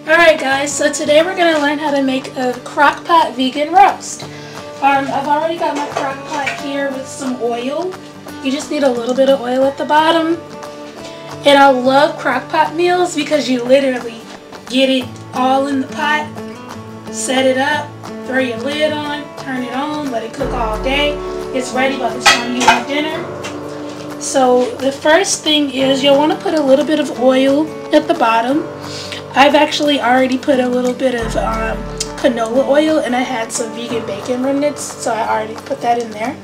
Alright guys, so today we're going to learn how to make a crock pot vegan roast. I've already got my crock pot here with some oil. You just need a little bit of oil at the bottom. And I love crock pot meals because you literally get it all in the pot, set it up, throw your lid on, turn it on, let it cook all day. It's ready by the time you have dinner. So the first thing is you'll want to put a little bit of oil at the bottom. I've actually already put a little bit of canola oil, and I had some vegan bacon remnants, so I already put that in there.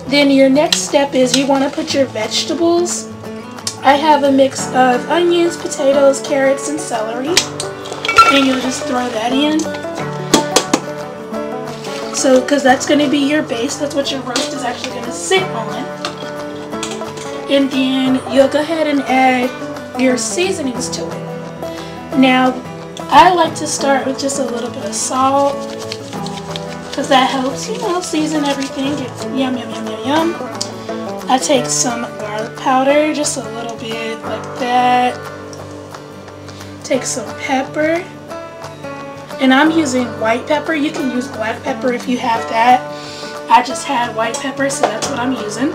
Then your next step is you want to put your vegetables. I have a mix of onions, potatoes, carrots, and celery, and you'll just throw that in. So, because that's going to be your base, that's what your roast is actually going to sit on. And then you'll go ahead and add your seasonings to it. Now, I like to start with just a little bit of salt because that helps, season everything. It's yum, yum, yum, yum, yum. I take some garlic powder, just a little bit like that. Take some pepper. And I'm using white pepper. You can use black pepper if you have that. I just had white pepper, so that's what I'm using.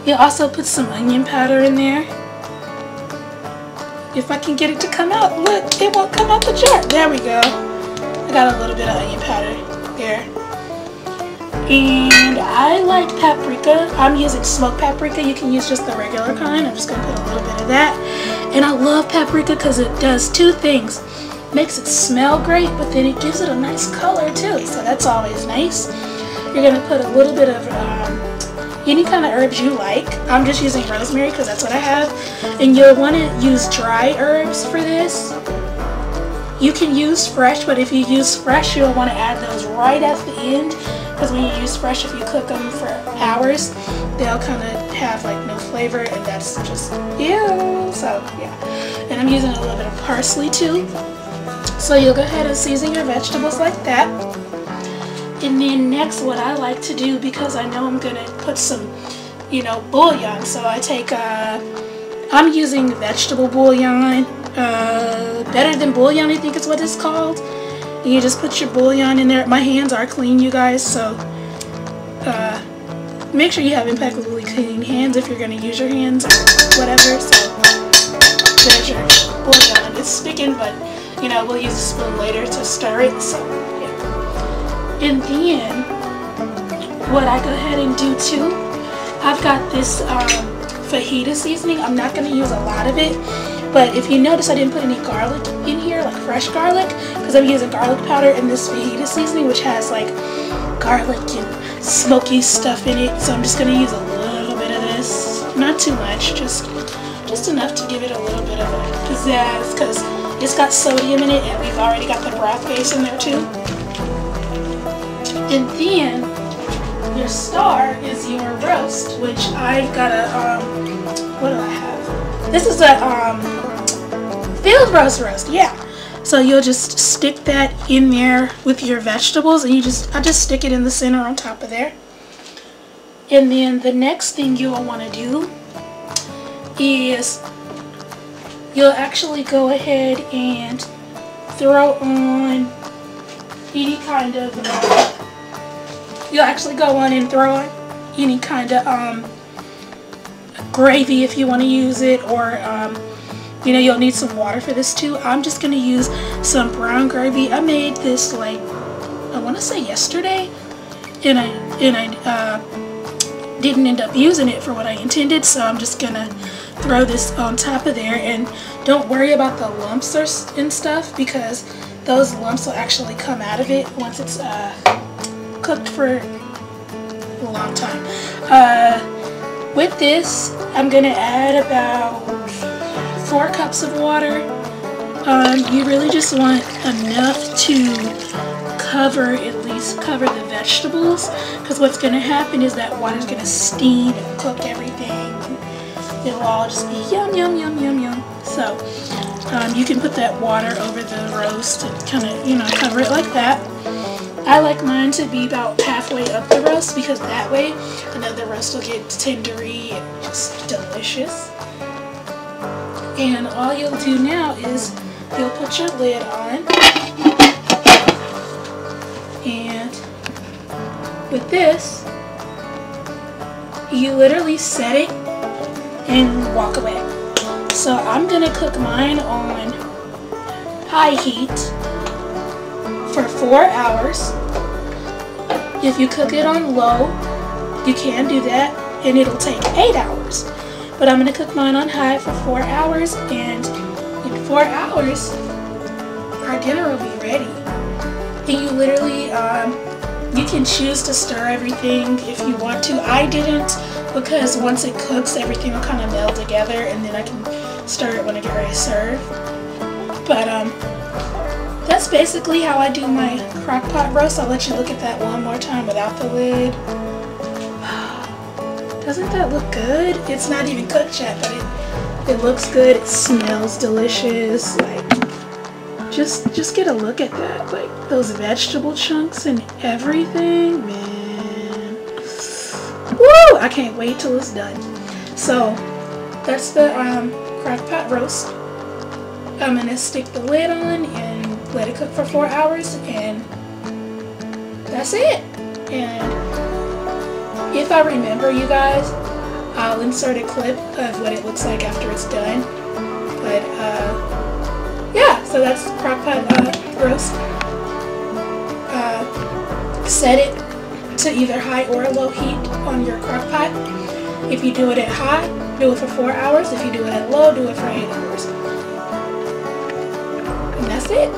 You'll also put some onion powder in there. If I can get it to come out, look, it won't come out the jar. There we go. I got a little bit of onion powder there. And I like paprika. I'm using smoked paprika. You can use just the regular kind. I'm just going to put a little bit of that. And I love paprika because it does two things. Makes it smell great, but then it gives it a nice color too. So that's always nice. You're going to put a little bit of any kind of herbs you like. I'm just using rosemary because that's what I have. And you'll want to use dry herbs for this. You can use fresh, but if you use fresh, you'll want to add those right at the end. Because when you use fresh, if you cook them for hours, they'll kind of have like no flavor, and that's just ew. So yeah. And I'm using a little bit of parsley too. So you'll go ahead and season your vegetables like that. And then next, what I like to do, because I know I'm going to put some, bouillon. So I take, I'm using vegetable bouillon, better than bouillon, I think is what it's called. And you just put your bouillon in there. My hands are clean, you guys, so make sure you have impeccably clean hands if you're going to use your hands or whatever. So there's your bouillon. It's sticking, but, we'll use a spoon later to stir it, so yeah. And then, what I go ahead and do too, I've got this fajita seasoning. I'm not going to use a lot of it, but if you notice I didn't put any garlic in here, like fresh garlic, because I'm using garlic powder in this fajita seasoning, which has like garlic and smoky stuff in it. So I'm just going to use a little bit of this, not too much, just enough to give it a little bit of a pizzazz, because it's got sodium in it, and we've already got the broth base in there too. And then your star is your roast, which I got a, what do I have? This is a field roast, yeah. So you'll just stick that in there with your vegetables, and I just stick it in the center on top of there. And then the next thing you'll want to do is you'll actually go ahead and throw on any kind of gravy if you want to use it, or you'll need some water for this too. I'm just going to use some brown gravy. I made this like, I want to say yesterday, and I didn't end up using it for what I intended, so I'm just going to throw this on top of there. And don't worry about the lumps and stuff, because those lumps will actually come out of it once it's cooked for a long time. With this, I'm going to add about 4 cups of water. You really just want enough to at least cover the vegetables, because what's going to happen is that water's going to steam and cook everything. It'll all just be yum, yum, yum, yum, yum. So you can put that water over the roast and kind of, cover it like that. I like mine to be about halfway up the roast, because that way I know the roast will get tendery and just delicious. And all you'll do now is you'll put your lid on, and with this, you literally set it and walk away. So I'm gonna cook mine on high heat for 4 hours. If you cook it on low, you can do that, and it'll take 8 hours. But I'm gonna cook mine on high for 4 hours, and in 4 hours, our dinner will be ready. And you literally, you can choose to stir everything if you want to. I didn't, because once it cooks, everything will kind of meld together, and then I can stir it when I get ready to serve. But that's basically how I do my crock pot roast. I'll let you look at that one more time without the lid. Doesn't that look good? It's not even cooked yet, but it looks good. It smells delicious. Like, just get a look at that. Like those vegetable chunks and everything, man. Woo! I can't wait till it's done. So that's the crock pot roast. I'm gonna stick the lid on and let it cook for 4 hours, and that's it. And if I remember, you guys, I'll insert a clip of what it looks like after it's done. But yeah, so that's crock pot roast. Set it to either high or low heat on your crock pot. If you do it at high, do it for 4 hours. If you do it at low, do it for 8 hours. And that's it.